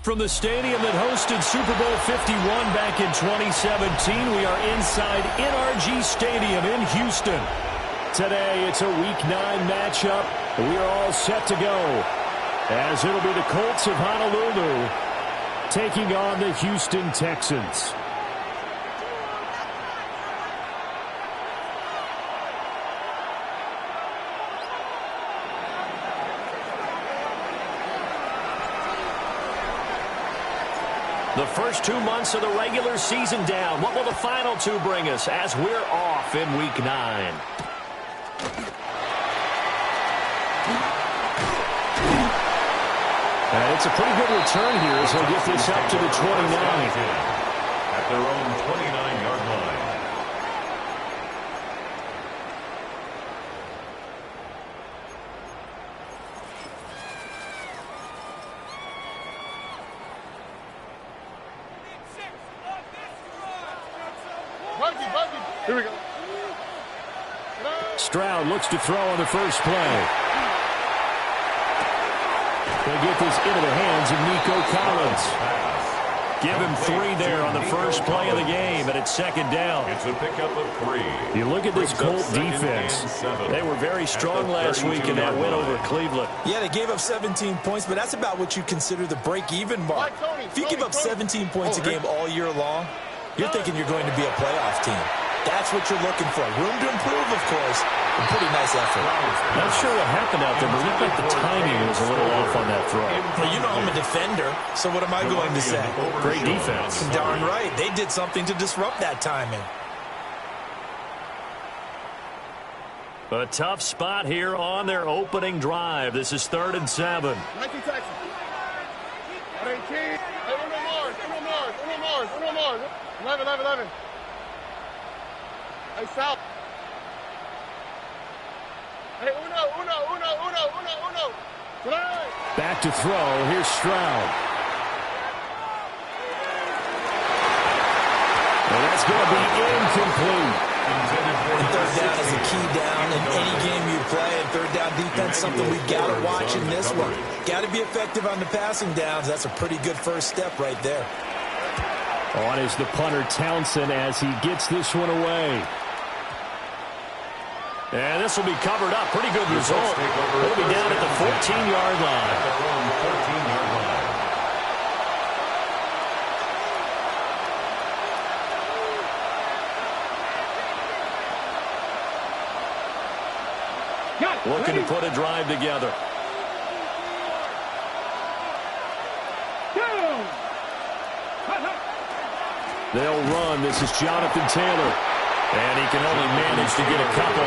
From the stadium that hosted Super Bowl 51 back in 2017, we are inside NRG Stadium in Houston. Today, it's a Week 9 matchup. We are all set to go, as it'll be the Colts of Honolulu taking on the Houston Texans. The first 2 months of the regular season down. What will the final two bring us as we're off in Week 9? And it's a pretty good return here as they'll get this up to the 29. At their own 29-yard line. Here we go. Stroud looks to throw on the first play. They'll get this into the hands of Nico Collins. Give him 3 there on the first play of the game, and it's second down. It's a pickup of 3. You look at this Colt defense. They were very strong last week in that win over Cleveland. Yeah, they gave up 17 points, but that's about what you consider the break-even mark. If you give up 17 points a game all year long, you're thinking you're going to be a playoff team. That's what you're looking for. Room to improve, of course. A pretty nice effort. Not sure what happened out there, but it looked like the timing was a little off on that throw. Well, you know I'm a defender, so what am I going to say? Great defense. Darn right. They did something to disrupt that timing. A tough spot here on their opening drive. This is 3rd and 7. 19 Texans. 18. Hey, Uno Mars. 11. Hey, South. Hey, Uno. Back to throw. Here's Stroud. And that's going to be incomplete. And third down is a key down in any game you play. And third down defense, something we've got to watch in this one. Got to be effective on the passing downs. That's a pretty good first step right there. On is the punter Townsend as he gets this one away. And this will be covered up. Pretty good result. They'll be down at the 14-yard line. Looking to put a drive together. They'll run. This is Jonathan Taylor. And he can only manage to get a couple.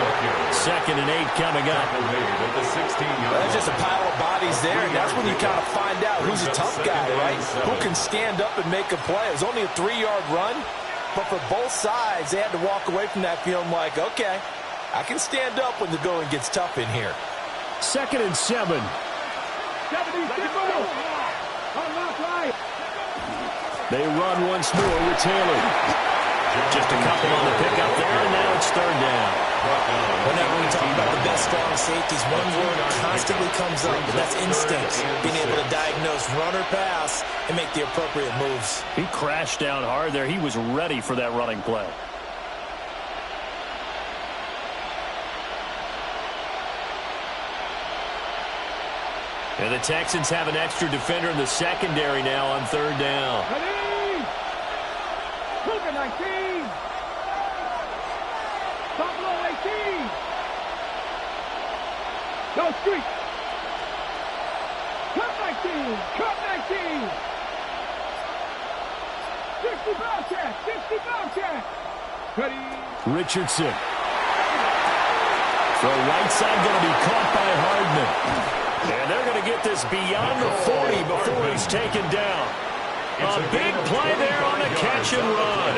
2nd and 8 coming up. There's just a pile of bodies there, and that's when you kind of find out who's a tough guy, right? Who can stand up and make a play. It was only a 3-yard run, but for both sides, they had to walk away from that feeling like, okay, I can stand up when the going gets tough in here. 2nd and 7. They run once more with Taylor. Just a couple on the pickup there, and now it's 3rd down. Whenever we talk about the best strong safeties, one word constantly comes up, and that's instinct. Being able to diagnose run or pass and make the appropriate moves. He crashed down hard there. He was ready for that running play. And the Texans have an extra defender in the secondary now on 3rd down. 19. Top low 18. No street. Cut 19. 60 foul check. Ready. Richardson. Throw right side going to be caught by Hardman. And they're going to get this beyond the 40 before he's taken down. A big play there on the catch and run.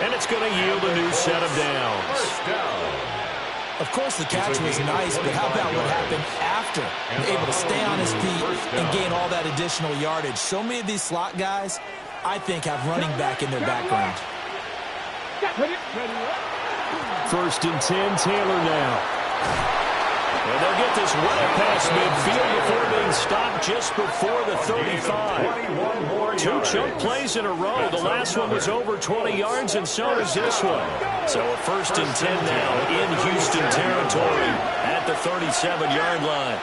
And it's going to yield a new set of downs. Of course, the catch was nice, but how about what happened after? Able to stay on his feet and gain all that additional yardage. So many of these slot guys, I think, have running back in their background. 1st and 10, Taylor now. And they'll get get this well past midfield before being stopped just before the 35. 2 chunk plays in a row. The last one was over 20 yards, and so is this one. So a 1st and 10 now in Houston territory at the 37-yard line.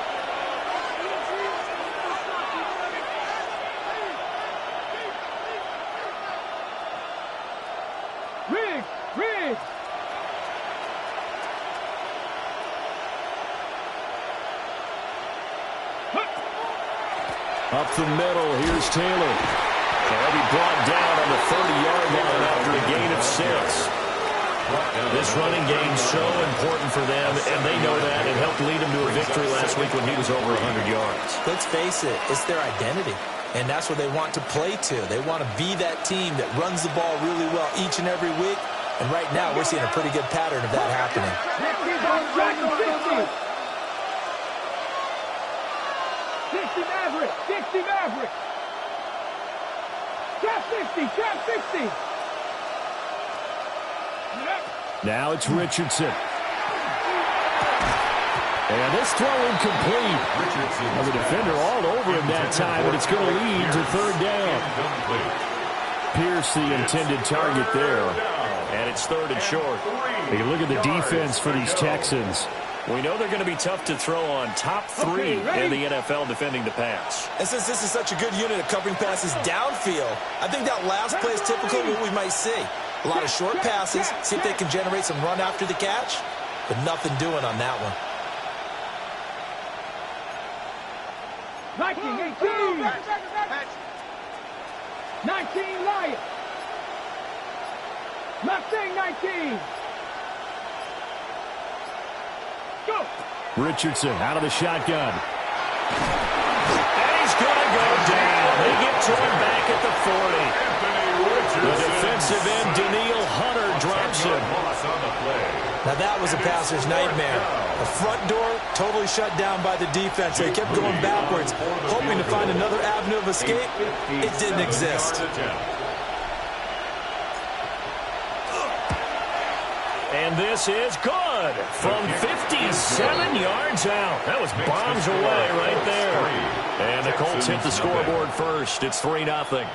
Riggs! Up the middle, here's Taylor. He'll be brought down on the 30-yard line after a gain of 6. This running game's so important for them, and they know that. It helped lead them to a victory last week when he was over 100 yards. Let's face it, it's their identity, and that's what they want to play to. They want to be that team that runs the ball really well each and every week, and right now we're seeing a pretty good pattern of that happening. 60 Maverick! Trap 60! Now it's Richardson. And this throw incomplete. And the defender all over him that time, and it's going to lead to 3rd down. Pierce the intended target there. And it's 3rd and short. Hey, look at the defense for these Texans. We know they're going to be tough to throw on. Top 3 in the NFL defending the pass. And since this is such a good unit of covering passes downfield, I think that last play is typical of what we might see. A lot of short passes, see if they can generate some run after the catch, but nothing doing on that one. 19 Lions. Mustang 19. Go. Richardson out of the shotgun. And he's going to go down. They get to him back at the 40. The defensive end, Daniil Hunter, drops him. Now that was a passer's nightmare. The front door totally shut down by the defense. They kept going backwards, hoping to find another avenue of escape. It didn't exist. And this is good from 57 yards out. That was bombs away right there. And the Colts hit the scoreboard first. It's 3-0.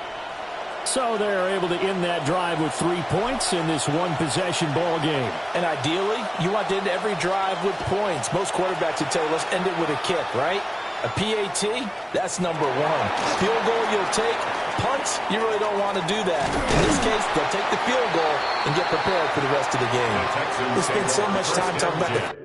So they're able to end that drive with 3 points in this one-possession ball game. And ideally, you want to end every drive with points. Most quarterbacks would tell you, let's end it with a kick, right? A PAT, that's number 1. Field goal you'll take. Punts, you really don't want to do that. In this case, they'll take the field goal and get prepared for the rest of the game. We spend so much time talking about the...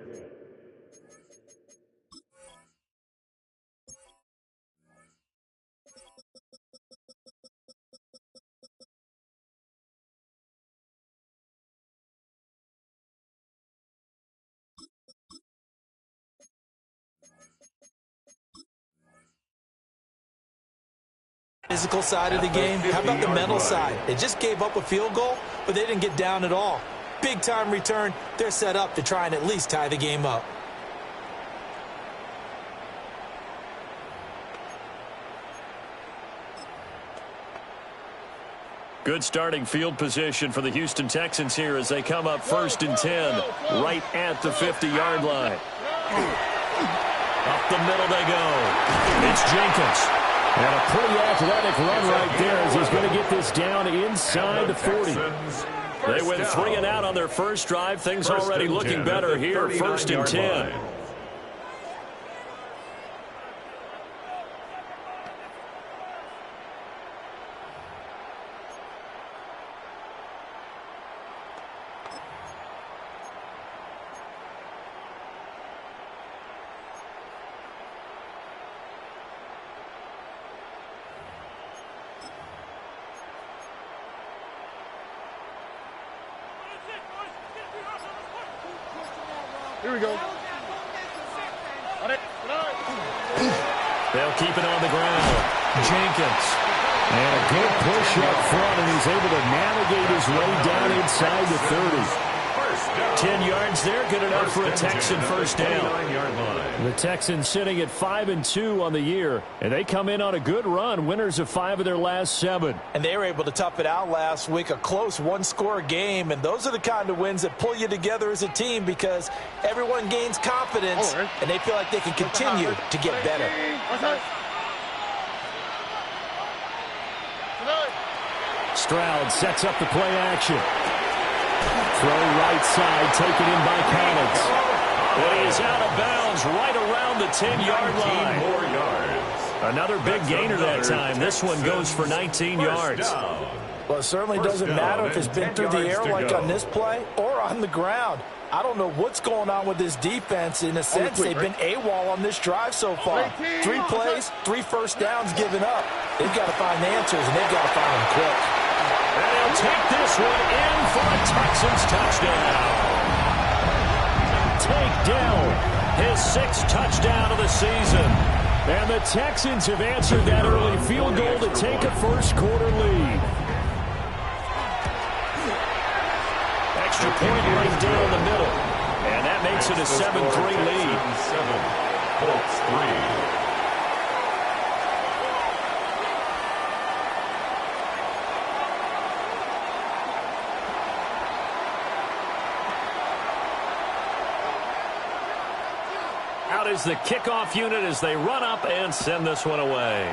physical side of the game. How about the mental side? They just gave up a field goal, but they didn't get down at all. Big time return. They're set up to try and at least tie the game up. Good starting field position for the Houston Texans here as they come up 1st and 10 right at the 50-yard line. Up the middle they go. It's Jenkins. And a pretty athletic run right there as he's going to get this down inside the 40. They went 3 and out on their first drive. Things already looking better here. 1st and 10. Here we go. They'll keep it on the ground. Jenkins. And a good push up front, and he's able to navigate his way down inside the 30. 10 yards there, good enough for a Texan first down. 29-yard line. The Texans sitting at 5-2 on the year, and they come in on a good run, winners of 5 of their last 7. And they were able to tough it out last week, a close one-score game, and those are the kind of wins that pull you together as a team because everyone gains confidence, and they feel like they can continue to get better. Stroud sets up the play action. Throw right side, taken in by Collins. And he is out of bounds right around the 10-yard line. More yards. Another big gainer that time. This one goes for 19 yards. Well, it certainly doesn't matter if it's been through the air like on this play or on the ground. I don't know what's going on with this defense. In a sense, they've been AWOL on this drive so far. 3 plays, 3 first downs given up. They've got to find answers, and they've got to find them quick. And they'll take this one in for a Texans touchdown. Take down his 6th touchdown of the season. And the Texans have answered that early field goal to take a first-quarter lead. Extra point right down the middle. And that makes it a 7-3 lead. 7, Colts 3. Out is the kickoff unit as they run up and send this one away.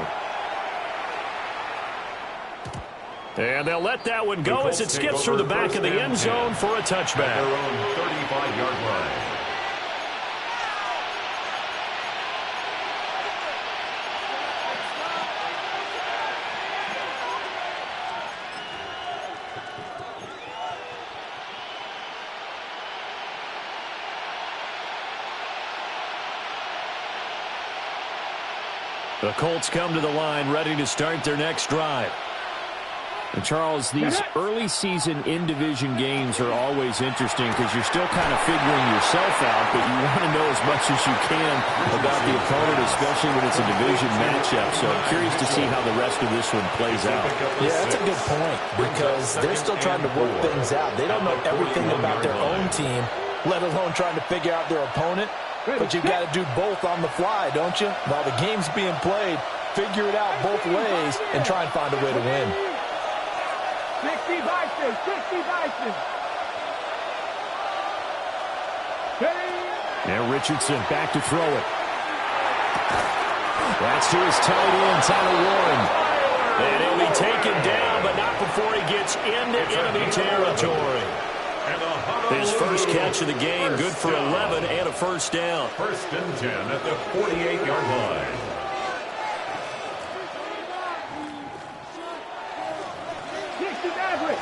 And they'll let that one go as it skips through the back of the end zone for a touchback. At their own 35-yard line. The Colts come to the line ready to start their next drive. And Charles, these early season in-division games are always interesting because you're still kind of figuring yourself out, but you want to know as much as you can about the opponent, especially when it's a division matchup. So I'm curious to see how the rest of this one plays out. Yeah, that's a good point because they're still trying to work things out. They don't know everything about their own team, let alone trying to figure out their opponent. But you've got to do both on the fly, don't you? While the game's being played, figure it out both ways and try and find a way to win. 60 Bison, 60 Bison. Now Richardson back to throw it. That's to his tight end, Tyler Warren. And he'll be taken down, but not before he gets into enemy territory. His first catch of the game, good for 11 and a first down. 1st and 10 at the 48-yard line. Maverick.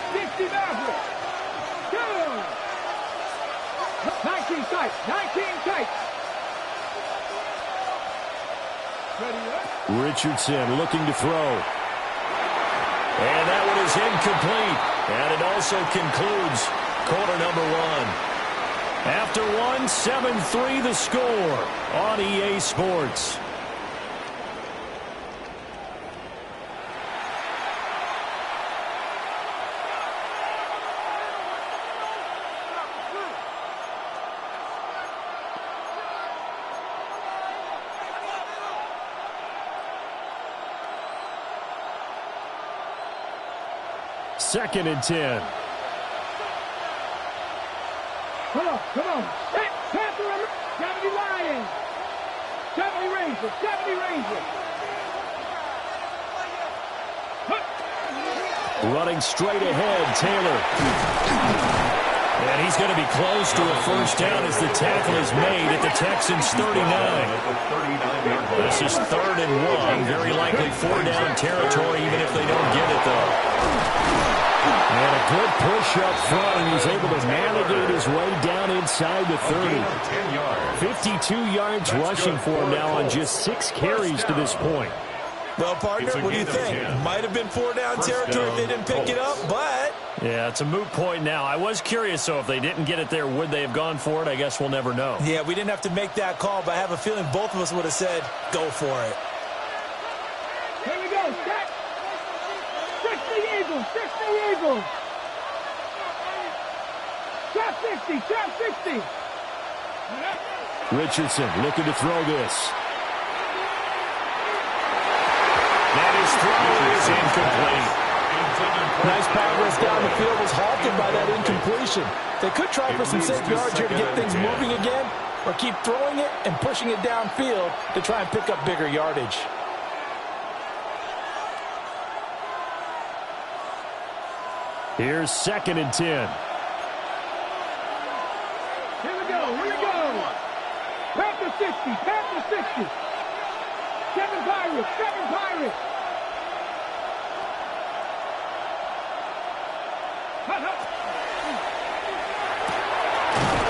19 tight. 19 tight. Richardson looking to throw. And that one is incomplete. And it also concludes quarter number 1. After 1, 7-3 the score on EA Sports. Second and 10. Come on. Panther, 70 Lions. 70 Rangers. 70 Rangers. Running straight ahead, Taylor. And he's going to be close to a first down as the tackle is made at the Texans' 39. This is 3rd and 1. Very likely 4-down territory, even if they don't get it, though. And a good push up front, and he's able to navigate his way down inside the 30. 52 yards rushing for him now on just 6 carries to this point. Well, partner, what do you think? Might have been 4-down territory if they didn't pick it up, but... Yeah, it's a moot point now. I was curious, so if they didn't get it there, would they have gone for it? I guess we'll never know. Yeah, we didn't have to make that call, but I have a feeling both of us would have said, go for it. Here we go, set. 60 Eagles. 60 Eagles. Set. Trap 60, trap 60. Richardson looking to throw this. And his throw is incomplete. Nice progress down the field was halted by that incompletion. They could try for some safe yards here to get things moving again, or keep throwing it and pushing it downfield to try and pick up bigger yardage. Here's 2nd and 10. Here we go, here we go. Panther 60, Panther 60. 7 Pirates, 7 Pirates.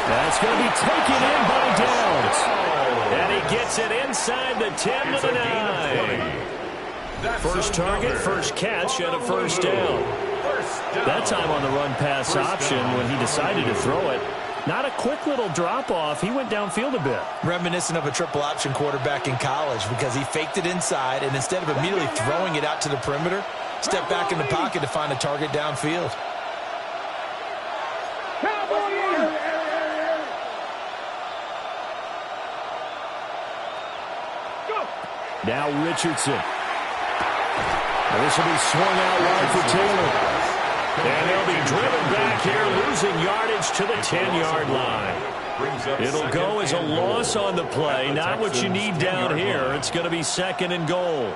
That's going to be taken in by Downs. And he gets it inside the 10 to the 9. First target, first catch, and a first down. That time on the run-pass option when he decided to throw it. Not a quick little drop-off. He went downfield a bit. Reminiscent of a triple-option quarterback in college because he faked it inside, and instead of immediately throwing it out to the perimeter, stepped back in the pocket to find a target downfield. Now Richardson. This will be swung out wide for Taylor. And they'll be driven back here, losing yardage to the 10-yard line. It'll go as a loss on the play. Not what you need down here. It's going to be 2nd and goal.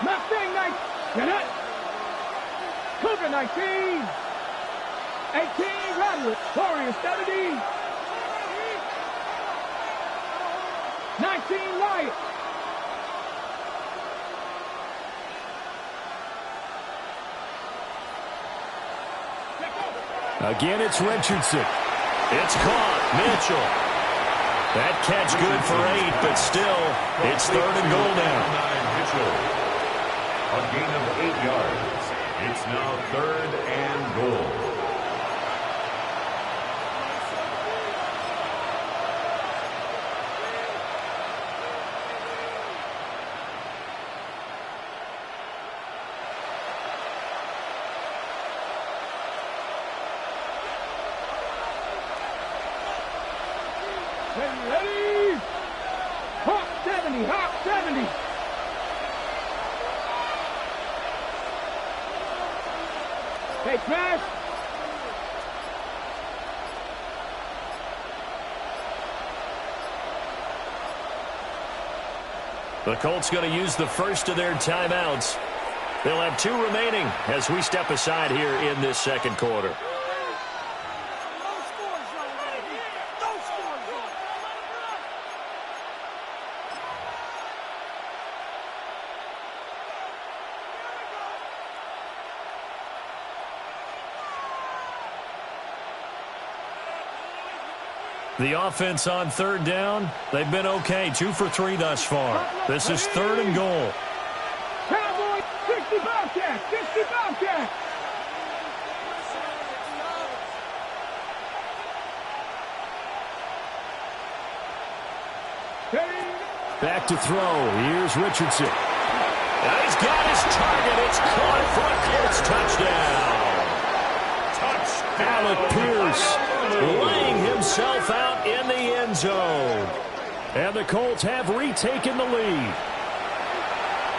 Mustang 9. Get it. Cougar 19. 18 Roderick. Warrior 70. 19 Wyatt. Again, it's Richardson. It's caught. Mitchell. That catch good for 8, but still, it's 3rd and goal now. Mitchell. A gain of 8 yards. It's now 3rd and goal. Ready? Hawk 70, Hawk 70. Hey, Trash. The Colts going to use the first of their timeouts. They'll have 2 remaining as we step aside here in this 2nd quarter. The offense on 3rd down, they've been okay. 2 for 3 thus far. This is 3rd and goal. Cowboys, 60 Bobcats, 60 Bobcats. Back to throw. Here's Richardson. And he's got his target. It's caught for a Colts touchdown. Alec Pierce laying himself out in the end zone. And the Colts have retaken the lead.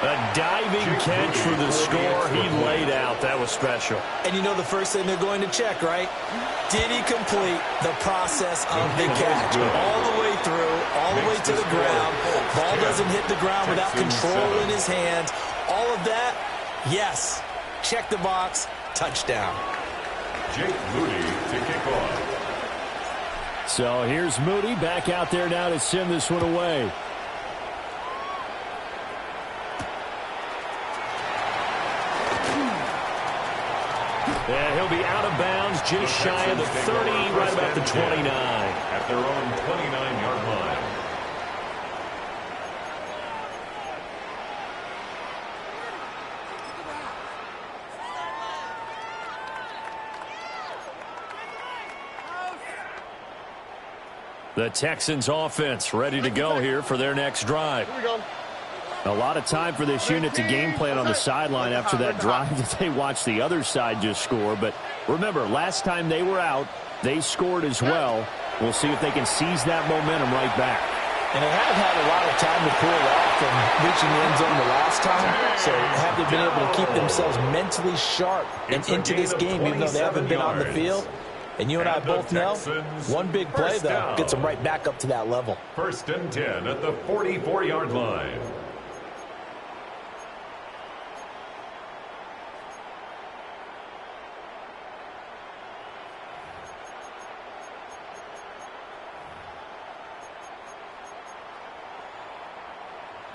A diving catch for the score he laid out. That was special. And you know the first thing they're going to check, right? Did he complete the process of the catch? All the way through, all the way to the ground. Ball doesn't hit the ground without control in his hands. All of that, yes. Check the box, touchdown. Jake Moody to kick off. So here's Moody back out there now to send this one away. And he'll be out of bounds just shy of the 30, right about the 29. At their own 29-yard line. The Texans offense ready to go here for their next drive. Here we go. A lot of time for this unit to game plan on the sideline after that drive that they watched the other side just score. But remember, last time they were out, they scored as well. We'll see if they can seize that momentum right back. And they haven't had a lot of time to pull off from reaching the end zone the last time. So have they been able to keep themselves mentally sharp and into this game, even though they haven't been on the field? And you and I both know, one big play, though, gets them right back up to that level. 1st and 10 at the 44-yard line.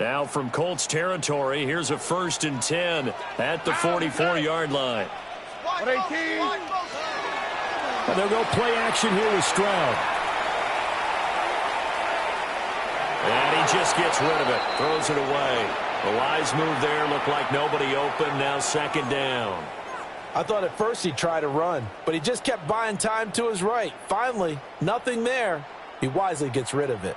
Now from Colts territory, here's a 1st and 10 at the 44-yard line. 118. And they'll go play action here with Stroud. And he just gets rid of it, throws it away. The wise move there, looked like nobody open, now 2nd down. I thought at first he'd try to run, but he just kept buying time to his right. Finally, nothing there. He wisely gets rid of it.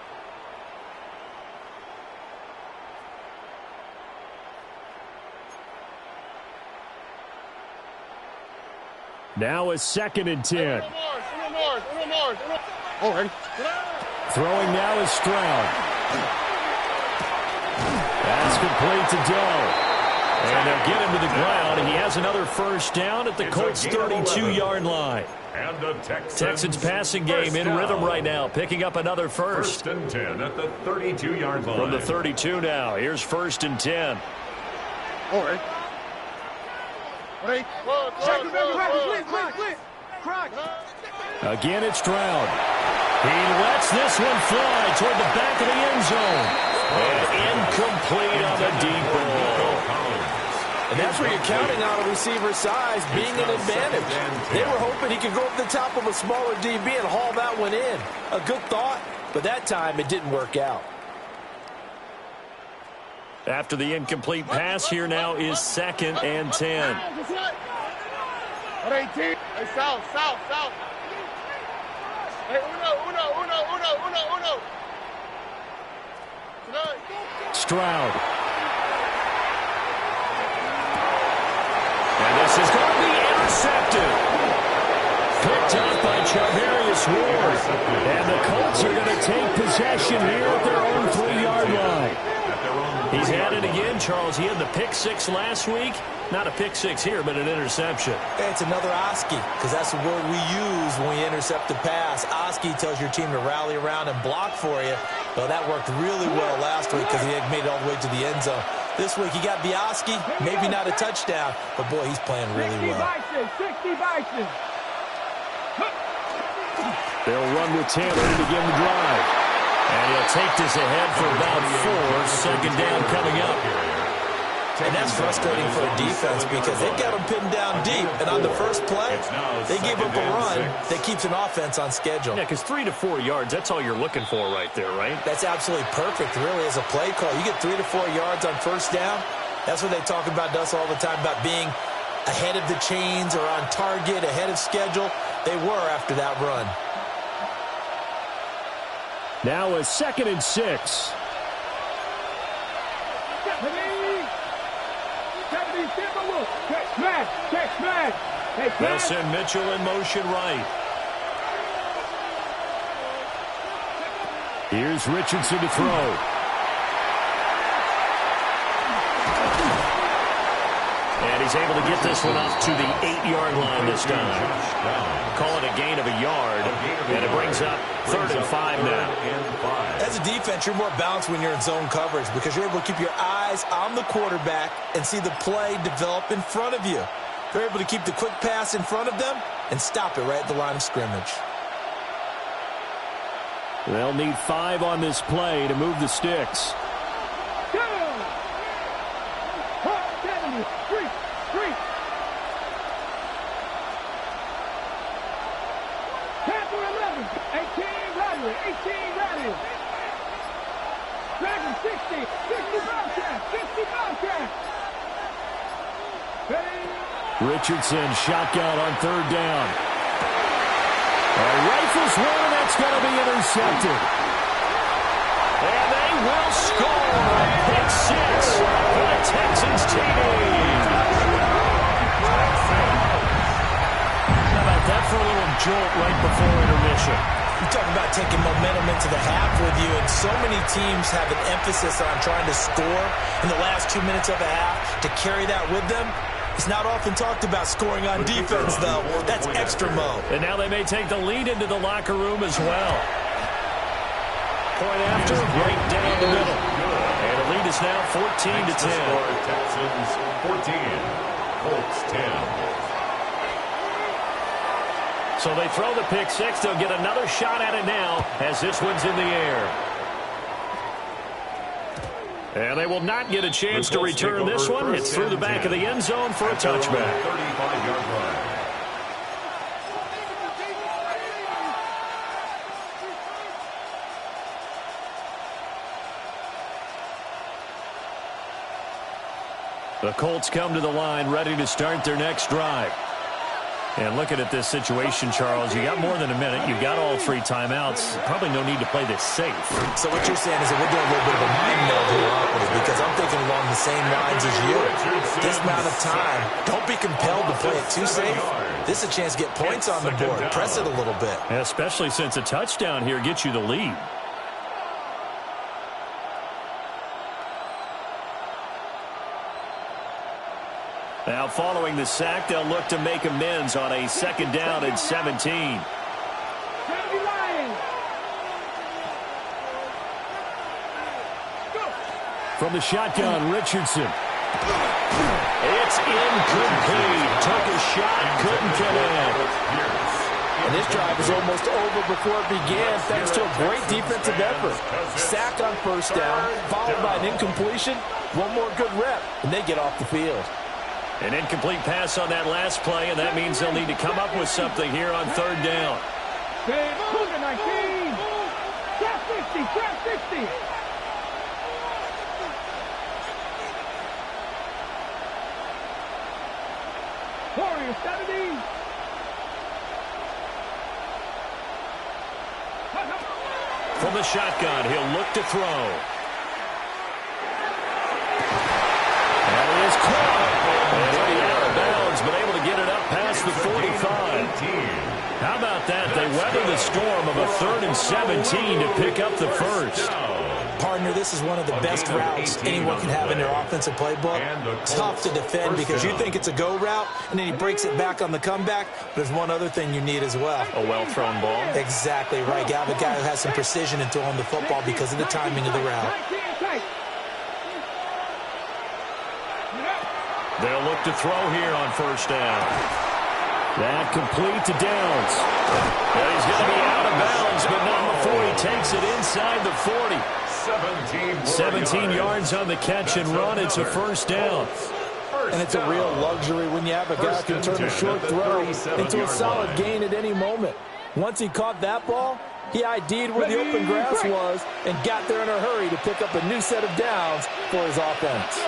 Now a 2nd and 10. Alright. Throwing now is Stroud. That's complete to Doe. And they'll get him to the ground. And he has another 1st down at the Colts 32-yard line. And the Texans passing game in rhythm right now, picking up another 1st. 1st and 10 at the 32-yard line. From the 32 now, here's 1st and 10. Alright. Again, it's Stroud. He lets this one fly toward the back of the end zone. And incomplete on the deep ball. And that's where you're counting on a receiver's size being an advantage. They were hoping he could go up the top of a smaller DB and haul that one in. A good thought, but that time it didn't work out. After the incomplete pass, here now is 2nd and 10. 118. Hey, south. Hey, uno. Stroud. And this is going to be intercepted. Picked up by Charvarius Ward. And the Colts are going to take possession here at their own 3-yard line. He's had it again, Charles. He had the pick 6 last week. Not a pick 6 here, but an interception. It's another Oski, because that's the word we use when we intercept the pass. Oski tells your team to rally around and block for you. Well, that worked really well last week because he had made it all the way to the end zone. This week he got the Oski, maybe not a touchdown, but boy, he's playing really well. 60 Bison. They'll run with Taylor to begin the drive. And he'll take this ahead for about 4. 2nd down coming up. And that's frustrating for a defense because they've got them pinned down deep. And on the first play, they gave up a run that keeps an offense on schedule. Yeah, because 3 to 4 yards, that's all you're looking for right there, right? That's absolutely perfect, really, as a play call. You get 3 to 4 yards on 1st down. That's what they talk about to us all the time, about being ahead of the chains or on target, ahead of schedule. They were after that run. Now a 2nd and 6. They'll send Mitchell in motion right. Here's Richardson to throw. And he's able to get this one up to the 8-yard line this time. Call it a gain of a yard, and it brings up 3rd and 5 now. As a defense, you're more balanced when you're in zone coverage because you're able to keep your eyes on the quarterback and see the play develop in front of you. They're able to keep the quick pass in front of them and stop it right at the line of scrimmage. They'll need 5 on this play to move the sticks. Dragon 60 Bobcat, 60 Bobcat. Richardson shotgun on 3rd down. Rifles one, and that's going to be intercepted. And they will score. Pick six for the Texans team. How about that for a little jolt right before intermission? You're talking about taking momentum into the half with you, and so many teams have an emphasis on trying to score in the last 2 minutes of the half to carry that with them. It's not often talked about scoring on defense, though. That's extra mode. And now they may take the lead into the locker room as well. Point after, right down the middle. And the lead is now 14-10. Texans 14, Colts 10. So they throw the pick six. They'll get another shot at it now as this one's in the air. And they will not get a chance to return this one. It's through the back of the end zone for a touchback. 35-yard line. The Colts come to the line ready to start their next drive. And looking at this situation, Charles, you got more than a minute. You got all three timeouts. Probably no need to play this safe. So what you're saying is that we're doing a little bit of a mind meld here, aren't we? Because I'm thinking along the same lines as you. This amount of time, don't be compelled to play it too safe. This is a chance to get points on the board. Press it a little bit. Yeah, especially since a touchdown here gets you the lead. Now, following the sack, they'll look to make amends on a second down and 17. From the shotgun, Richardson. It's incomplete. Took a shot, couldn't get in. And this drive is almost over before it began thanks to a great defensive effort. Sack on first down, followed by an incompletion. One more good rep, and they get off the field. An incomplete pass on that last play, and that means they'll need to come up with something here on third down. 19. Trap 60, trap 60. Warriors 70. From the shotgun, he'll look to throw. That is caught. And he'll be out of bounds, but able to get it up past the 45. How about that? They weather the storm of a 3rd and 17 to pick up the first. Partner, this is one of the best routes anyone can have in their offensive playbook. Tough to defend because you think it's a go route, and then he breaks it back on the comeback. There's one other thing you need as well. A well-thrown ball. Exactly right. You have a guy who has some precision in throwing the football because of the timing of the route. They'll look to throw here on first down. That complete to Downs. And he's going to be out of bounds, but not before he takes it inside the 40. 17 yards on the catch and run. It's a first down. And it's a real luxury when you have a guy who can turn a short throw into a solid gain at any moment. Once he caught that ball, he ID'd where the open grass was and got there in a hurry to pick up a new set of downs for his offense.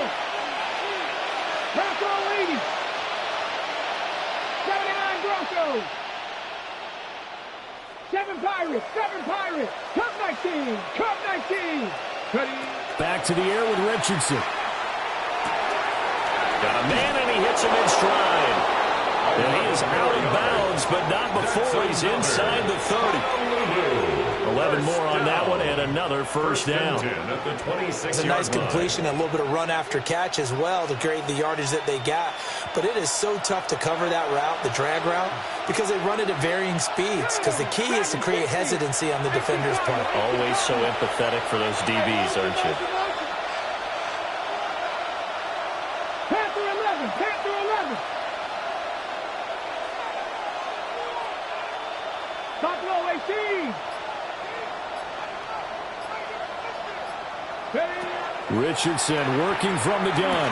Bronco 80. 79 Broncos. 7 Pirates. 7 Pirates. Cup 19. Cup 19. Back to the air with Richardson. Got a man, and he hits him in stride. And he is out of bounds, but not before he's inside the 30. 11 more on that one, and another first down. It's a nice completion, and a little bit of run after catch as well to create the yardage that they got. But it is so tough to cover that route, the drag route, because they run it at varying speeds. Because the key is to create hesitancy on the defender's part. Always so empathetic for those DBs, aren't you? Panther 11. Panther 11. Buffalo 18. Richardson working from the gun.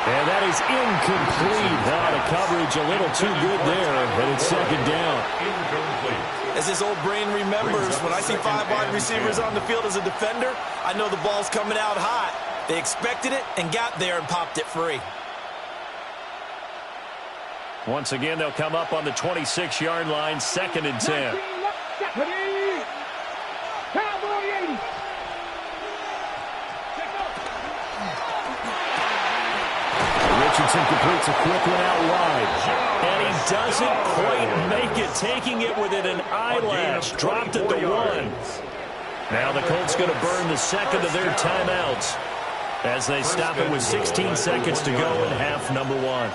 And that is incomplete. Now the coverage a little too good there, and it's second down. As his old brain remembers, when I see 5 wide receivers on the field as a defender, I know the ball's coming out hot. They expected it and got there and popped it free. Once again, they'll come up on the 26-yard line, 2nd and 10. Richardson completes a quick one out wide. And he doesn't quite make it, taking it within an eyelash. Dropped at the 1. Now the Colts going to burn the second of their timeouts as they stop it with 16 seconds to go in half number 1.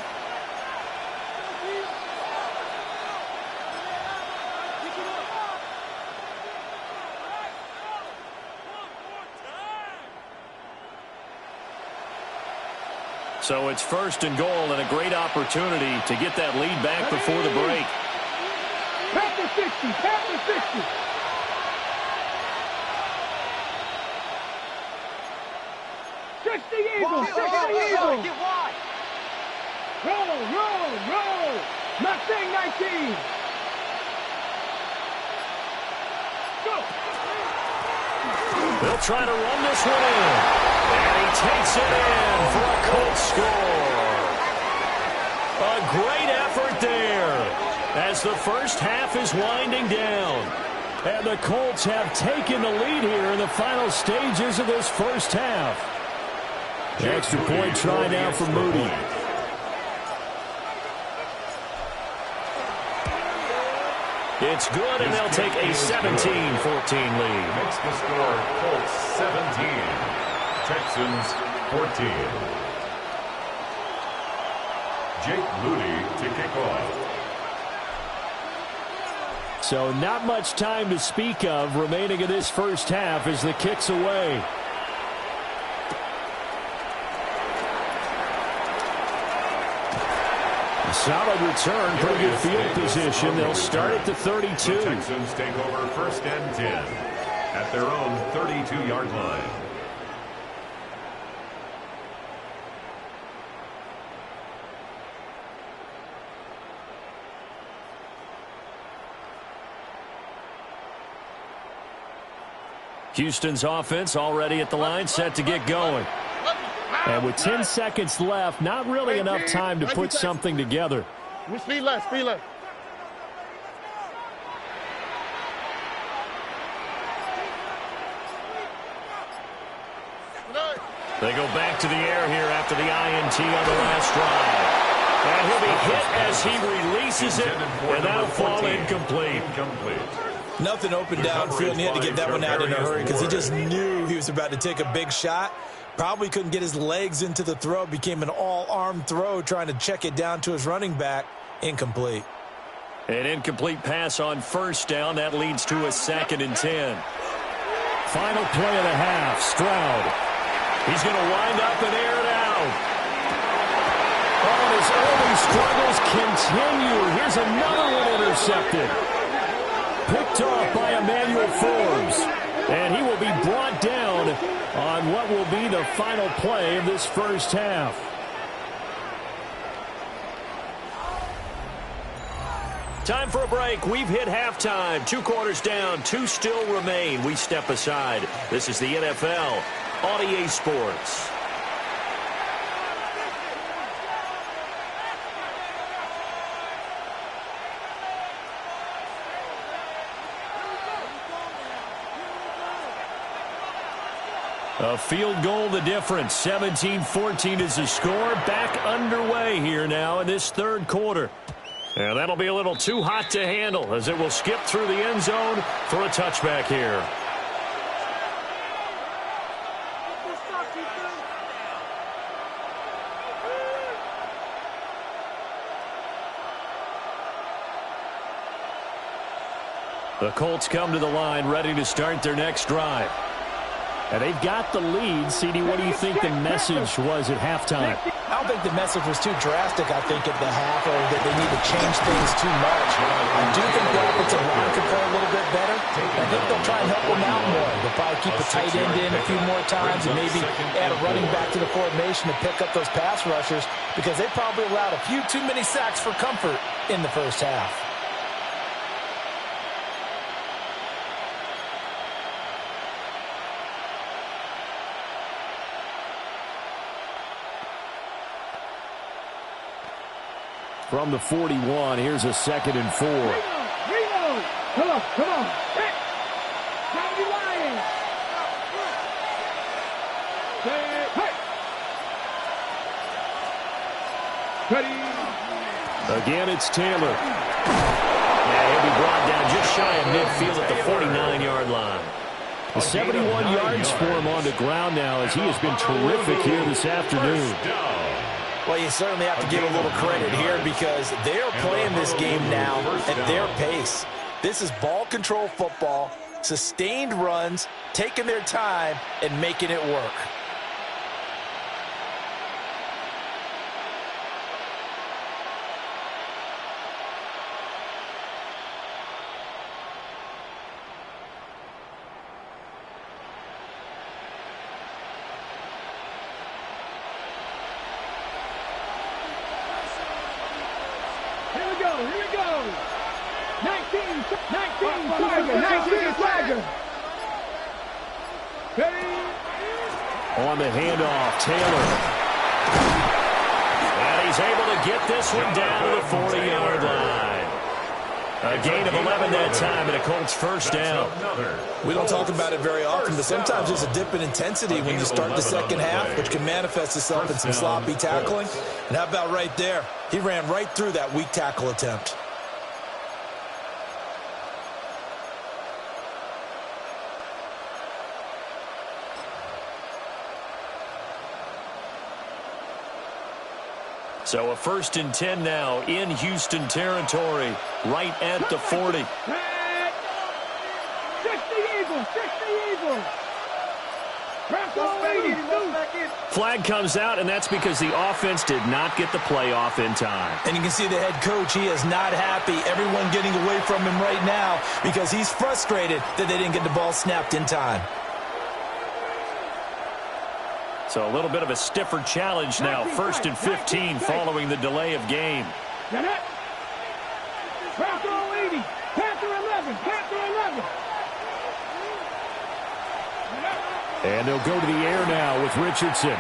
So it's 1st and goal and a great opportunity to get that lead back before the break. Pass the 60, pass the 60. Eagles, 60 Eagles. Roll. Mustang 19. Go. They'll try to run this one in. And he takes it in for a Colts score. A great effort there as the first half is winding down. And the Colts have taken the lead here in the final stages of this first half. The extra point try now for Moody. It's good, and they'll take a 17-14 lead. Makes the score Colts 17, Texans 14. Jake Moody to kick off. So not much time to speak of remaining in this first half as the kick's away. A solid return, pretty good field position. They'll start at the 32. The Texans take over 1st and 10 at their own 32-yard line. Houston's offense already at the line, set to get going. And with 10 seconds left, not really enough time to put something together. Speed left. They go back to the air here after the INT on the last drive. And he'll be hit as he releases it, and that'll fall incomplete. Nothing open downfield, and he had to get that one out in a hurry because he just knew he was about to take a big shot. Probably couldn't get his legs into the throw. Became an all-arm throw trying to check it down to his running back. Incomplete. An incomplete pass on 1st down. That leads to a 2nd and 10. Final play of the half. Stroud. He's going to wind up and air it out. Oh, and his early struggles continue. Here's another one intercepted. Picked off by Emmanuel Forbes. And he will be brought down on what will be the final play of this first half. Time for a break. We've hit halftime. 2 quarters down. 2 still remain. We step aside. This is the NFL on EA Sports. A field goal the difference. 17-14 is the score. Back underway here now in this 3rd quarter. And that'll be a little too hot to handle as it will skip through the end zone for a touchback here. The Colts come to the line ready to start their next drive. And they've got the lead. CD, what do you think the message was at halftime? I don't think the message was too drastic, I think, at the half, or that they need to change things too much. I do think the offensive line could play a little bit better. I think they'll try and help them out more. They'll probably keep a tight end in a few more times and maybe add a running back to the formation to pick up those pass rushers because they probably allowed a few too many sacks for comfort in the first half. From the 41, here's a 2nd and 4. Reno! Come on, come on. Hey! Gotta be lying. Hey! Ready? Again, it's Taylor. Yeah, he'll be brought down just shy of midfield at the 49-yard line. 71 yards for him on the ground now as he has been terrific here this afternoon. Well, you certainly have to give a little credit here because they're playing this game now at their pace. This is ball control football, sustained runs, taking their time, and making it work. Here we go. 19 Tiger. On the handoff, Taylor. And he's able to get this one down to the 40-yard line. A gain of 11 that time, and a Colts first down. We don't talk about it very often, but sometimes there's a dip in intensity when you start the second half, which can manifest itself in some sloppy tackling. And how about right there? He ran right through that weak tackle attempt. So a 1st and 10 now in Houston territory, right at the 40. 60 Eagles. Flag comes out, and that's because the offense did not get the playoff in time. And you can see the head coach, he is not happy. Everyone getting away from him right now because he's frustrated that they didn't get the ball snapped in time. So a little bit of a stiffer challenge now. 1st and 15 following the delay of game. Panther 80. Panther 11. And they'll go to the air now with Richardson.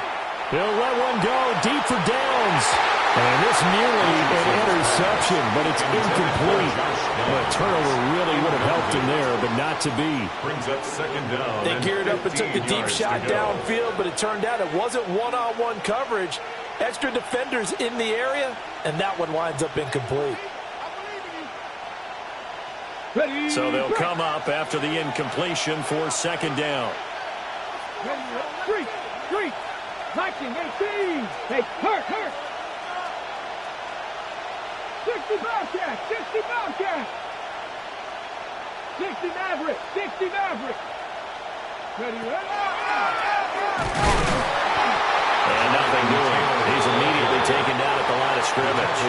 He'll let one go deep for downs. And this nearly an interception, but it's incomplete. Well, a turnover really would have helped him there, but not to be. Brings up 2nd down. They geared up and took the deep shot downfield, but it turned out it wasn't one-on-one coverage. Extra defenders in the area, and that one winds up incomplete. So they'll come up after the incompletion for 2nd down. 3. Viking 18. Hey, hurt. 60 Bobcat. 60 Maverick. Ready. And nothing doing. He's immediately taken down at the line of scrimmage.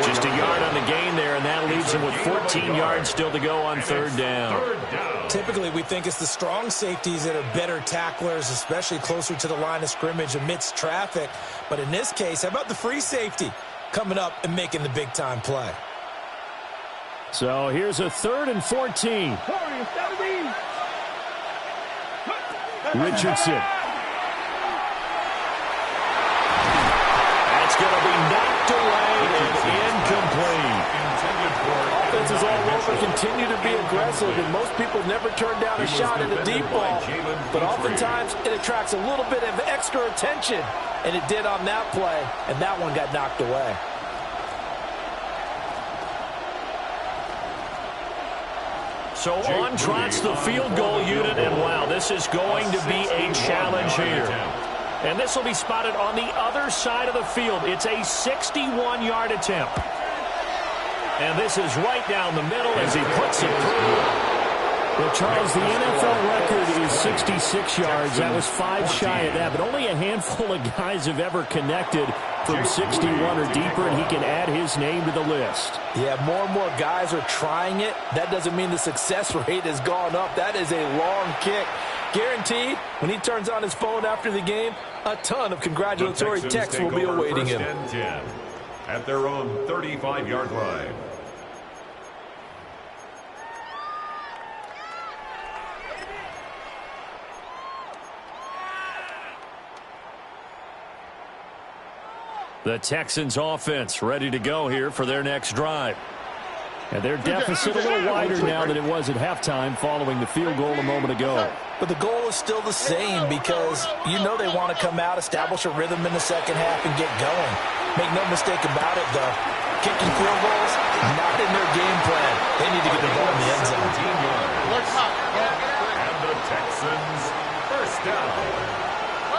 Just a yard on the gain there, and that leaves him with 14 yards still to go on 3rd down. Typically, we think it's the strong safeties that are better tacklers, especially closer to the line of scrimmage amidst traffic. But in this case, how about the free safety coming up and making the big-time play? So here's a 3rd and 14. Richardson. That's going to be knocked away and incomplete. Offenses all over continue to be aggressive, and most people never turn down a shot at a deep ball. But oftentimes, it attracts a little bit of extra attention, and it did on that play, and that one got knocked away. So on trots the field goal unit, and wow, this is going to be a challenge here. And this will be spotted on the other side of the field. It's a 61-yard attempt. And this is right down the middle as he puts it through. Well, Charles, the NFL record is 66 yards. That was 5 shy of that, but only a handful of guys have ever connected from 61 or deeper, and he can add his name to the list. Yeah, more and more guys are trying it. That doesn't mean the success rate has gone up. That is a long kick. Guaranteed, when he turns on his phone after the game, a ton of congratulatory texts will be awaiting him. At their own 35-yard line. The Texans offense ready to go here for their next drive. And their deficit a little wider now than it was at halftime following the field goal a moment ago. But the goal is still the same because you know they want to come out, establish a rhythm in the second half, and get going. Make no mistake about it, though. Kicking field goals, not in their game plan. They need to get the ball in the end zone. And the Texans first down.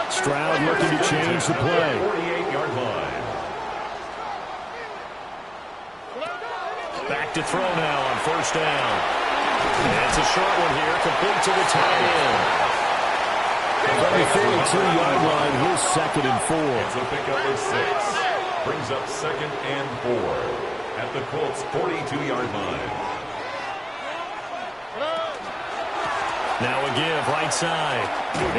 Stroud looking to change the play. 48-yard line. Back to throw now on first down. And it's a short one here, complete to the tight end. From the 42-yard line, here's 2nd and 4. It's a pickup of 6. Brings up 2nd and 4 at the Colts' 42-yard line. Now a give right side.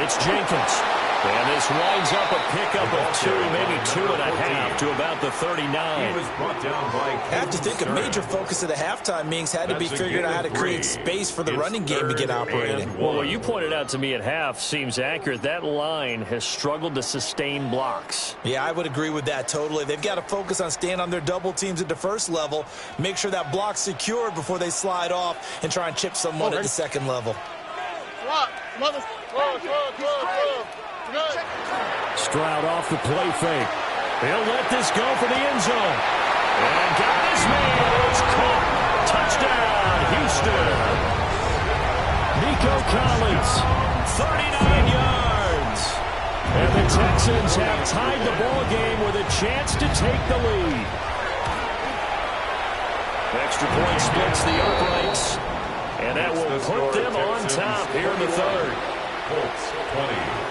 It's Jenkins. And this winds up a pickup of 2, maybe 2.5 to about the 39. He was brought down by I have to think a major focus of the halftime means had to be figured out how to create space for the running game to get operating. Well, what you pointed out to me at half seems accurate. That line has struggled to sustain blocks. Yeah, I would agree with that totally. They've got to focus on staying on their double teams at the first level, make sure that block's secured before they slide off and try and chip someone at the second level. Stroud off the play fake. He'll let this go for the end zone. And got his man. It's caught. Touchdown, Houston. Nico Collins, 39 yards. And the Texans have tied the ball game with a chance to take the lead. Extra point splits the uprights. And that will put them on top here in the third. Colts 20.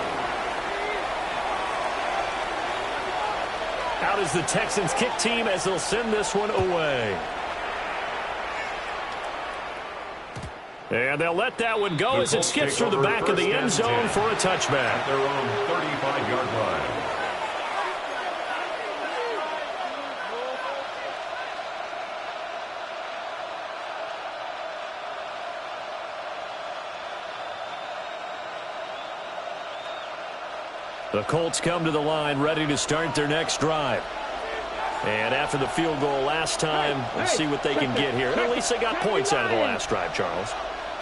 Out is the Texans kick team as they'll send this one away. And they'll let that one go as it skips through the back of the end zone for a touchback. At their own 35-yard line. The Colts come to the line ready to start their next drive. And after the field goal last time, we'll see what they can get here. At least they got points out of the last drive, Charles.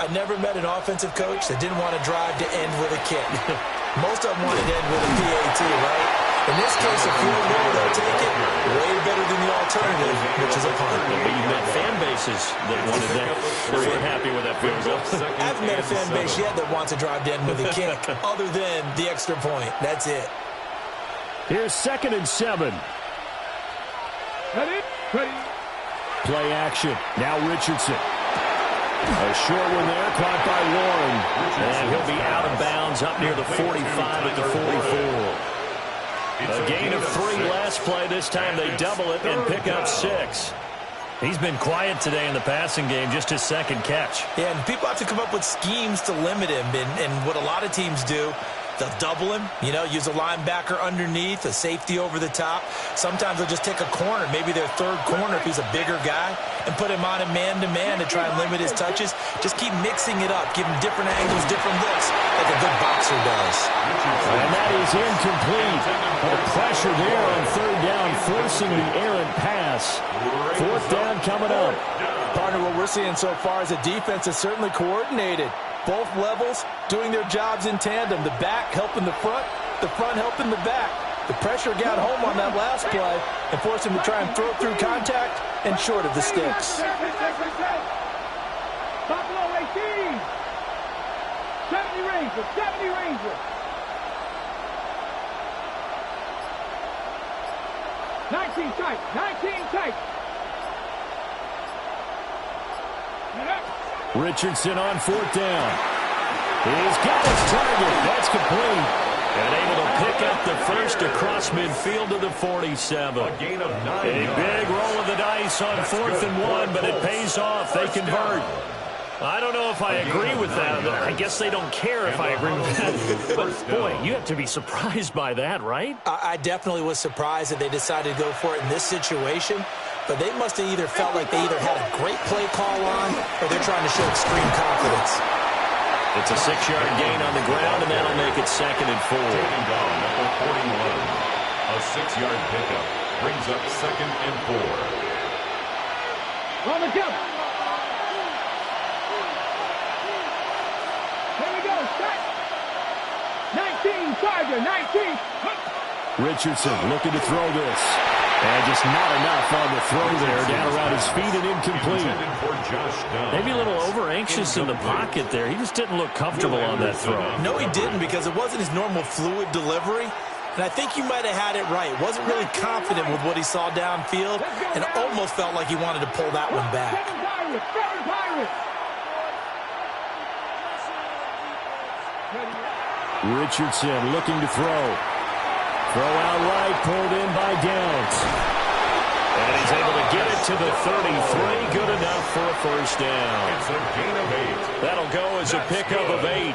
I never met an offensive coach that didn't want to drive to end with a kick. Most of them wanted to end with a PAT, right? In this case, a field goal, they'll take it way better than the alternative, which is a punt. But you've met fan bases that wanted that. They weren't happy with that field goal. I haven't met a fan base yet that wants to drive to end with a kick, other than the extra point. That's it. Here's 2nd and 7. Ready? Play action. Now Richardson. A short one there, caught by Warren. And he'll be out of bounds up near the 45 at the 44. A gain of 3 last play. This time they double it and pick up 6. He's been quiet today in the passing game, just his 2nd catch. Yeah, and people have to come up with schemes to limit him. And what a lot of teams do, they'll double him, use a linebacker underneath, a safety over the top. Sometimes they'll just take a corner, maybe their 3rd corner if he's a bigger guy, and put him on a man-to-man to try and limit his touches. Just keep mixing it up, give him different angles, different looks, like a good boxer does. And that is incomplete. The pressure there on 3rd down, forcing the errant pass. 4th down coming up. Partner, what we're seeing so far is a defense that's certainly coordinated. Both levels doing their jobs in tandem. The back helping the front helping the back. The pressure got home on that last play and forced him to try and throw through contact and short of the sticks. Buffalo 18. 70 Rangers. 70 Rangers. 19 tight. 19 tight. Richardson on 4th down. He's got his target. That's complete. And able to pick up the first across midfield to the 47. A gain of 9 A yards. big roll of the dice on 4th and 1, but it pays off. They convert. I don't know if I agree with that. I guess they don't care if I agree with that. But, boy, you have to be surprised by that, right? I definitely was surprised that they decided to go for it in this situation. But they must have either felt like they either had a great play call on or they're trying to show extreme confidence. It's a 6-yard gain on the ground, and that'll make it 2nd and 4. Taking down number 41. A 6-yard pickup brings up 2nd and 4. On the jump. Here we go. Set. 19, Charger, 19. Richardson looking to throw this. And just not enough on the throw there. Down around his feet and incomplete. Maybe a little over-anxious in the pocket there. He just didn't look comfortable on that throw. No, he didn't, because it wasn't his normal fluid delivery. And I think you might have had it right. Wasn't really confident with what he saw downfield and almost felt like he wanted to pull that one back. Richardson looking to throw. Throw out right, pulled in by Downs. And he's able to get it to the 33. Good enough for a first down. It's a gain of 8. That'll go as a pickup of 8.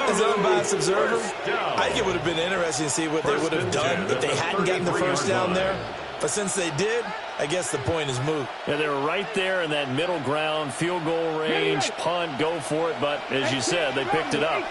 As an unbiased observer, I think it would have been interesting to see what they would have done if they hadn't gotten the first down there. But since they did, I guess the point is moot. Yeah, they were right there in that middle ground, field goal range, punt, go for it. But as you said, they picked it up.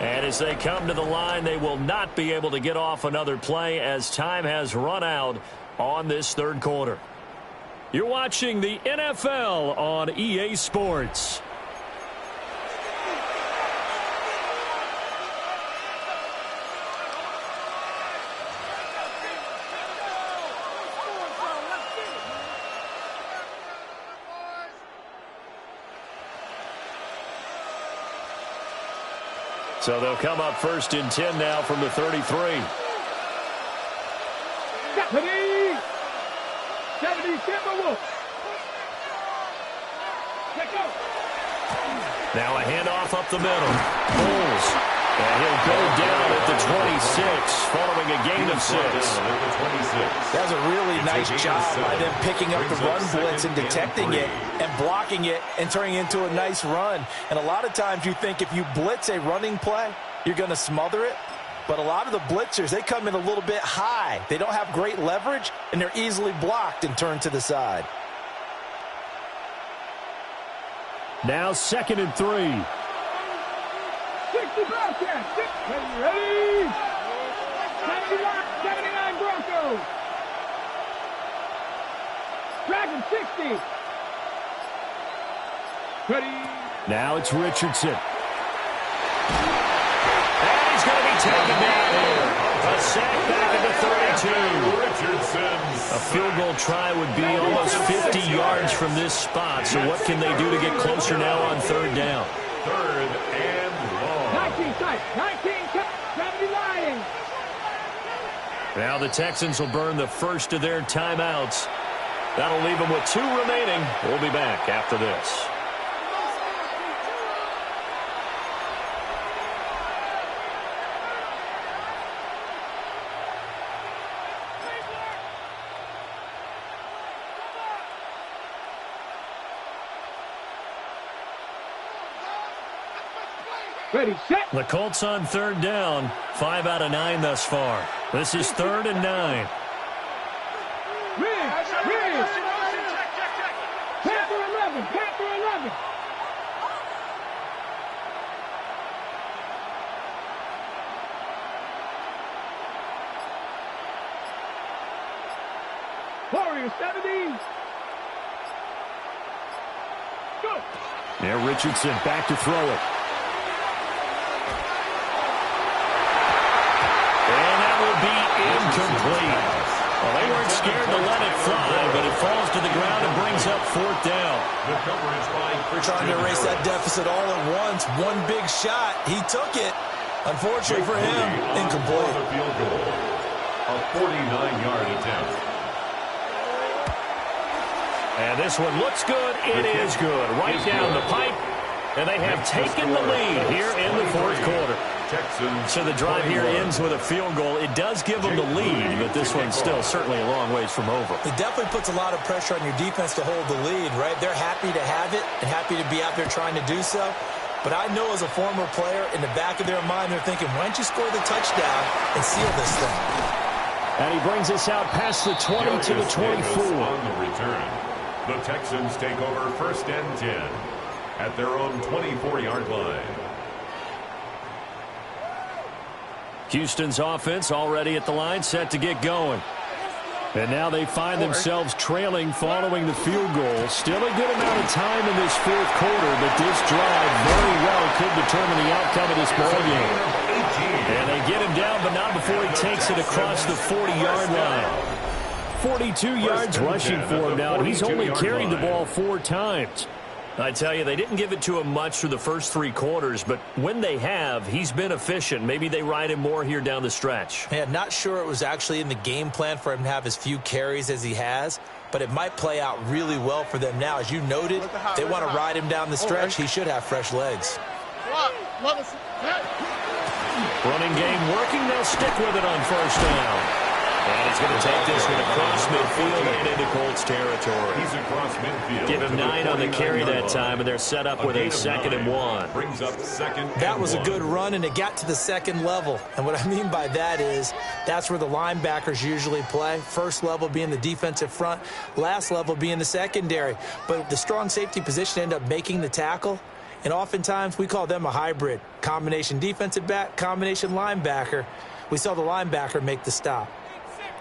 And as they come to the line, they will not be able to get off another play as time has run out on this third quarter. You're watching the NFL on EA Sports. So they'll come up 1st and 10 now from the 33. 70, Timberwolves. Let's go. Now a handoff up the middle. Bulls. And he'll go down at the 26, following a gain of 6. That was a really nice job by them picking up the run blitz and detecting it and blocking it and turning it into a nice run. And a lot of times you think if you blitz a running play, you're going to smother it. But a lot of the blitzers, they come in a little bit high. They don't have great leverage, and they're easily blocked and turned to the side. Now 2nd and 3. 60 Bearcats. Ready? 79 Broncos. Dragon 60. Ready? Now it's Richardson. And he's going to be taken down here. A sack back at the 32. A field goal try would be almost 50 yards from this spot. So what can they do to get closer now on 3rd down? 3rd and long. 19 tight. 19 70 Lions. Now the Texans will burn the first of their timeouts. That'll leave them with 2 remaining. We'll be back after this. Ready, set. The Colts on 3rd down. 5 out of 9 thus far. This is 3rd and 9. Panther 11. Panther 11. Warriors 70. Go. There Richardson back to throw it. Incomplete. Well, they weren't scared to let it fly, but it falls to the ground and brings up 4th down. The coverage by Trying to erase that deficit all at once. One big shot. He took it. Unfortunately for him, incomplete. A field goal. A 49-yard attempt. And this one looks good. It is good. Right down the pipe. And they have taken the lead here in the 4th quarter. So the drive here ends with a field goal. It does give them the lead, but this one's still certainly a long ways from over. It definitely puts a lot of pressure on your defense to hold the lead, right? They're happy to have it and happy to be out there trying to do so. But I know as a former player, in the back of their mind, they're thinking, why don't you score the touchdown and seal this thing? And he brings us out past the 20 to the 24. On the return, the Texans take over 1st and 10 at their own 24-yard line. Houston's offense already at the line, set to get going. And now they find themselves trailing following the field goal. Still a good amount of time in this 4th quarter, but this drive very well could determine the outcome of this ballgame. And they get him down, but not before he takes it across the 40-yard line. 42 yards rushing for him now, and he's only carried the ball 4 times. I tell you, they didn't give it to him much through the first 3 quarters, but when they have, he's been efficient. Maybe they ride him more here down the stretch. Yeah, not sure it was actually in the game plan for him to have as few carries as he has, but it might play out really well for them now. As you noted, they want to ride him down the stretch. He should have fresh legs. Running game working. They'll stick with it on 1st down. And he's going to take this one across midfield and into Colts territory. He's across midfield. Give him 9 on the carry that time, and they're set up with a 2nd and 1. Brings up 2nd. That was a good run, and it got to the 2nd level. And what I mean by that is that's where the linebackers usually play. First level being the defensive front, last level being the secondary. But the strong safety position ended up making the tackle. And oftentimes we call them a hybrid. Combination defensive back, combination linebacker. We saw the linebacker make the stop.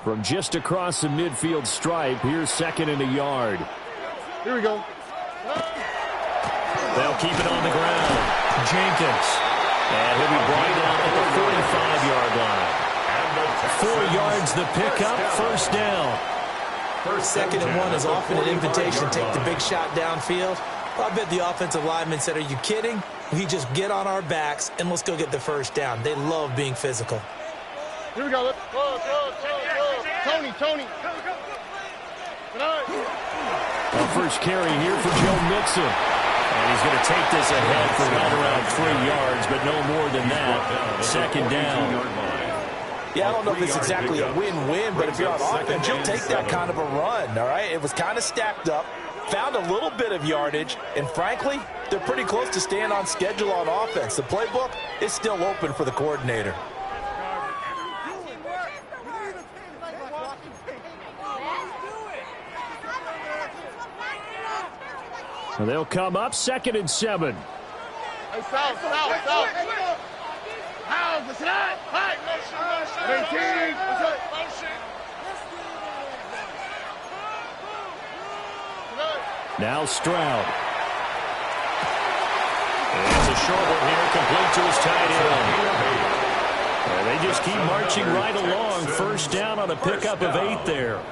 From just across the midfield stripe, here's 2nd and a yard. Here we go. They'll keep it on the ground. Jenkins. And he'll be brought down at the 45-yard line. 4 yards the pickup, 1st down. 2nd and 1 is often an invitation to take the big shot downfield. I bet the offensive lineman said, are you kidding? We just get on our backs and let's go get the 1st down. They love being physical. Here we go. Let's go. Tony. A first carry here for Joe Mixon. And he's going to take this ahead for right around 3 yards, but no more than that. 2nd down. Yeah, I don't know if it's exactly a win-win, but if you're on offense, you'll take that kind of a run, all right? It was kind of stacked up, found a little bit of yardage, and frankly, they're pretty close to staying on schedule on offense. The playbook is still open for the coordinator. And they'll come up 2nd and 7. Hey, south. How's the slide? Hey, motion. Now Stroud. And it's a short one here, complete to his tight end. And they just keep marching right along. 1st down on a pickup of 8 there.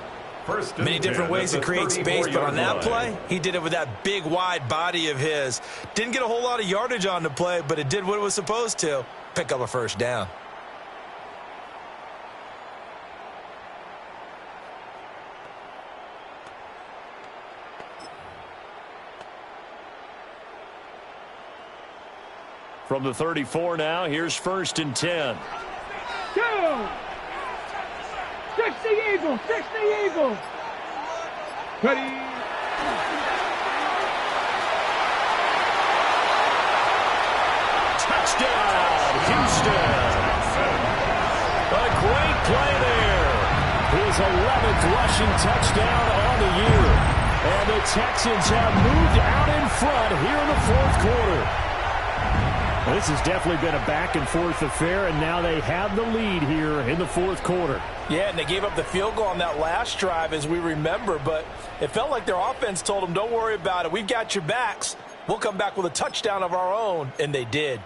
Many different ways to create space, but on that play, he did it with that big, wide body of his. Didn't get a whole lot of yardage on the play, but it did what it was supposed to. Pick up a 1st down. From the 34 now, here's 1st and 10. 60 Eagles. Ready. Touchdown, Houston. A great play there. His 11th rushing touchdown on the year. And the Texans have moved out in front here in the 4th quarter. This has definitely been a back-and-forth affair, and now they have the lead here in the 4th quarter. Yeah, and they gave up the field goal on that last drive, as we remember, but it felt like their offense told them, don't worry about it. We've got your backs. We'll come back with a touchdown of our own, and they did.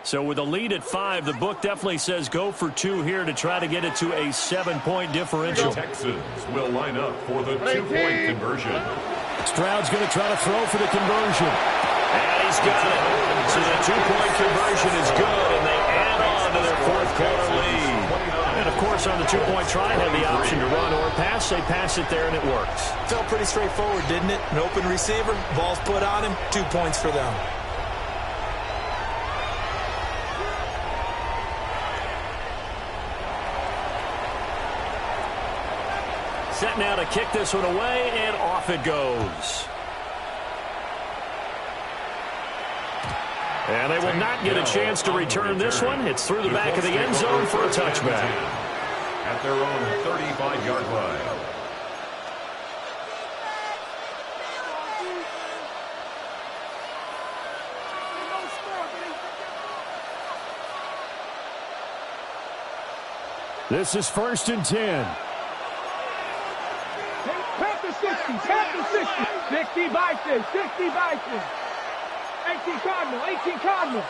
So with a lead at 5, the book definitely says go for 2 here to try to get it to a 7-point differential. The Texans will line up for the 2-point conversion. Stroud's going to try to throw for the conversion. And he's got it. So the 2-point conversion is good, and they add on to their 4th quarter lead. And, of course, on the 2-point try, had the option to run or pass. They pass it there, and it works. Felt pretty straightforward, didn't it? An open receiver, ball's put on him, 2 points for them. Set now to kick this one away, and off it goes. And they will not get a chance to return this one. It's through the back of the end zone for a touchback. At their own 35-yard line. This is 1st and 10. Pat the 60, pat the 60. 60 Bison, 60 Bison. 18 Cardinal, 18 Cardinal.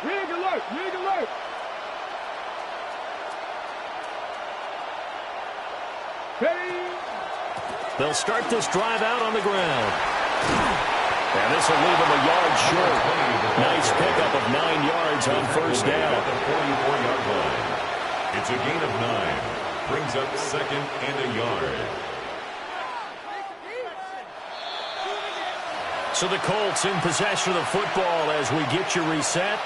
Rig alert, rig alert. Ready. They'll start this drive out on the ground. And this will leave them a yard short. Nice pickup of 9 yards on first down. At the 44-yard line. It's a gain of 9. Brings up 2nd and a yard. So the Colts in possession of the football as we get you reset.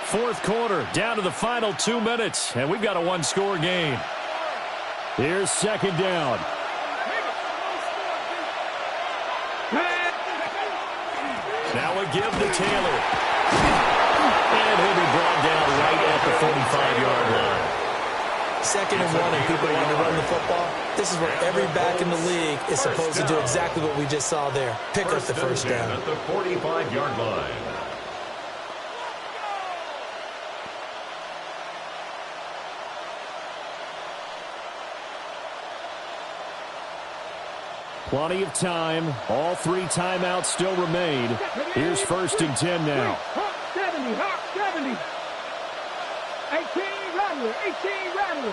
4th quarter, down to the final 2 minutes, and we've got a one-score game. Here's 2nd down. Now a give to Taylor. And he'll be brought down right at the 45-yard line. 2nd and 1 and people want to run the football. This is where every back in the league is supposed to do exactly what we just saw there. Pick up the first down. At the 45-yard line. Plenty of time. All 3 timeouts still remain. Here's 1st and 10 now. Hawk 70, Hawk 70. 18 Rattler, 18 Rattler.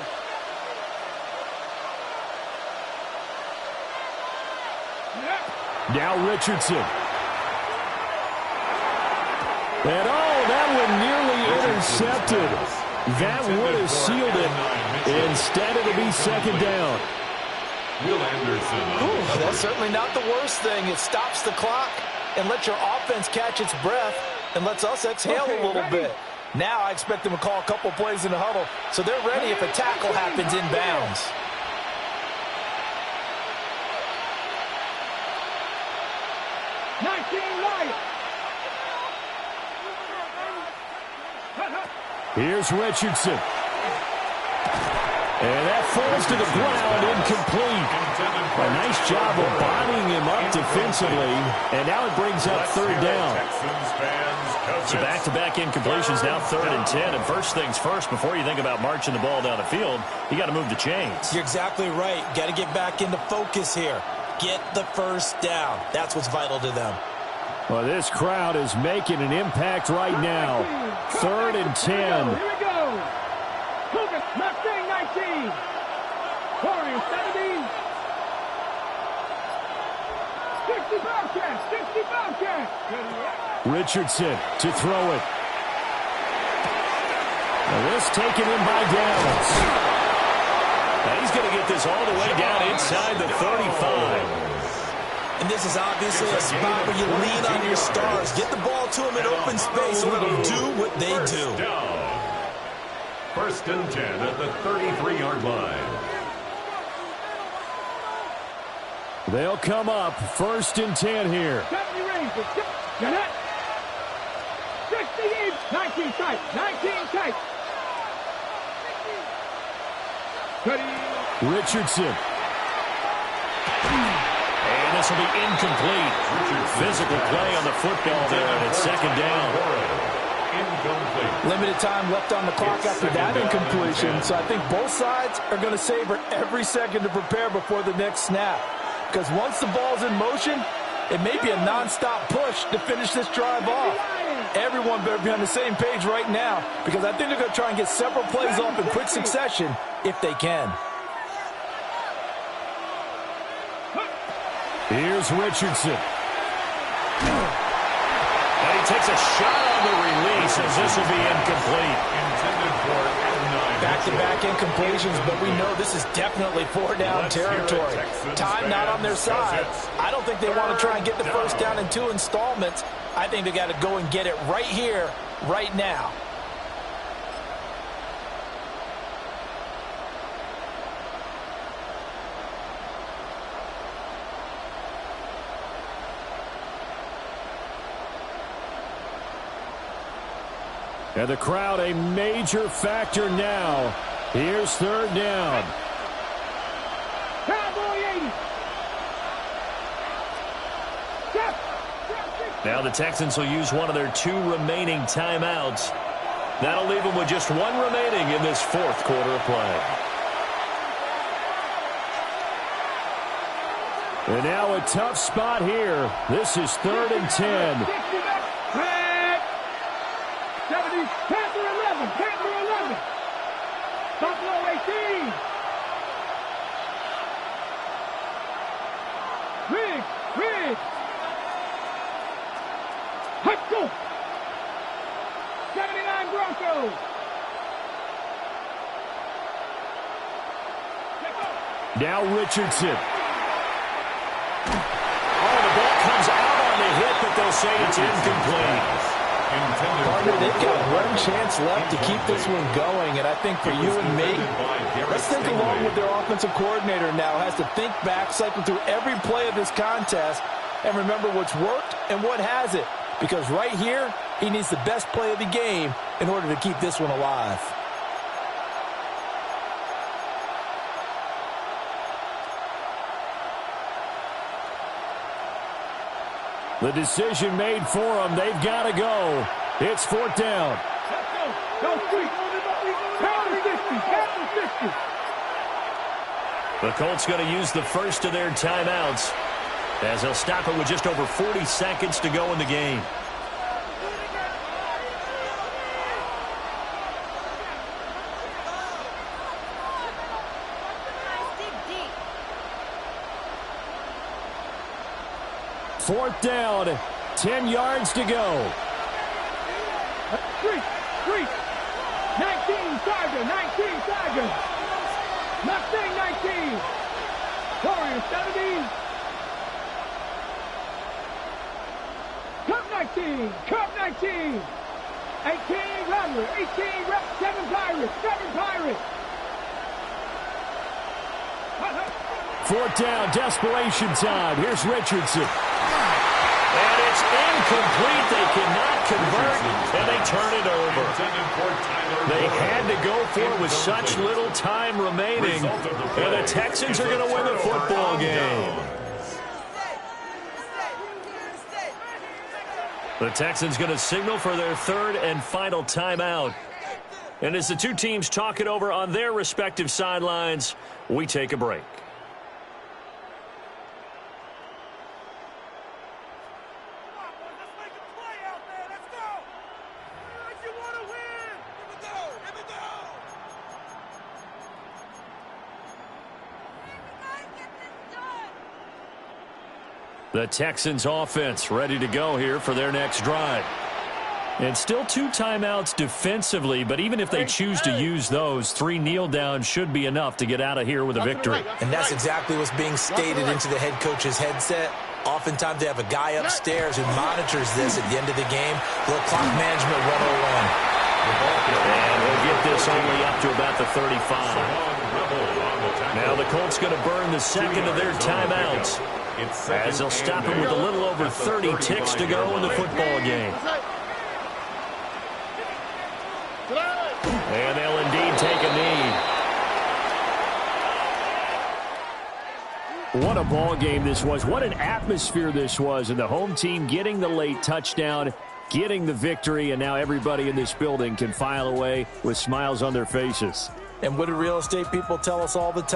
Now Richardson. And that one nearly intercepted. That would have sealed it. Instead, it'll be 2nd down. Will Anderson. That's certainly not the worst thing. It stops the clock and lets your offense catch its breath and lets us exhale a little bit. Now I expect them to call a couple plays in the huddle so they're ready if a tackle happens in bounds. Here's Richardson. And that falls to the ground, incomplete. A nice job of bodying him up defensively. And now it brings up 3rd down. So back-to-back incompletions, now 3rd and 10. And first things first, before you think about marching the ball down the field, you got to move the chains. You're exactly right. Got to get back into focus here. Get the first down. That's what's vital to them. Well, this crowd is making an impact right now. 3rd and 10. Here we go. Lucas, Mustang 19. Warriors 17. 60 Bobcats, 60 Bobcats. Richardson to throw it. Now this taken in by Downs. Now he's going to get this all the way down inside the 35. And this is obviously a spot where you lean on your stars. Get the ball to them in open space and let them do what they do. 1st and 10 at the 33-yard line. They'll come up 1st and 10 here. 70 Rangers. Get it. 60 in. 19 tight. 19 tight. Richardson. And this will be incomplete. Physical play on the football there, and it's 2nd down. Limited time left on the clock after that incompletion, so I think both sides are going to savor every second to prepare before the next snap. Because once the ball's in motion, it may be a nonstop push to finish this drive off. Everyone better be on the same page right now, because I think they're going to try and get several plays off in quick succession if they can. Here's Richardson. And he takes a shot on the release, as this will be incomplete. Back-to-back incompletions, but we know this is definitely 4-down territory. Time not on their side. I don't think they want to try and get the first down in 2 installments. I think they got to go and get it right here, right now. And the crowd a major factor now. Here's third down. Cowboy 80. Now the Texans will use one of their 2 remaining timeouts. That'll leave them with just 1 remaining in this fourth quarter of play. And now a tough spot here. This is 3rd and 10. 70, Panther 11, Panther 11. Buffalo 18. Riggs. Let's go. 79 Broncos. Now Richardson. Oh, the ball comes out on the hit, but they'll say it's incomplete. Partner, they've got 1 chance left to keep this one going, and I think for you and me, let's think along with their offensive coordinator now. Has to think back, cycle through every play of this contest, and remember what's worked and what hasn't. Because right here, he needs the best play of the game in order to keep this one alive. The decision made for them. They've got to go. It's 4th down. Let's go. Go street. Pound 60. Pound 60. The Colts going to use the first of their timeouts as they'll stop it with just over 40 seconds to go in the game. Fourth down, 10 yards to go. Street. 19 Tiger. Mustang 19. Warriors 17. Cup 19. 18 Rattler. 18 7 Pirates. 7 Pirates. 4th down, desperation time. Here's Richardson. And it's incomplete. They cannot convert, and they turn it over. They had to go for it with such little time remaining, and the Texans are going to win the football game. The Texans going to signal for their 3rd and final timeout. And as the 2 teams talk it over on their respective sidelines, we take a break. The Texans offense ready to go here for their next drive. And still 2 timeouts defensively, but even if they choose to use those, 3 kneel downs should be enough to get out of here with a victory. And that's exactly what's being stated into the head coach's headset. Oftentimes they have a guy upstairs who monitors this at the end of the game. Little clock management 101. And we'll get this only up to about the 35. Now the Colts going to burn the second of their timeouts, as they'll stop him with a little over 30 ticks to go in the football game. And they'll indeed take a knee. What a ball game this was. What an atmosphere this was. And the home team getting the late touchdown, getting the victory, and now everybody in this building can file away with smiles on their faces. And what do real estate people tell us all the time?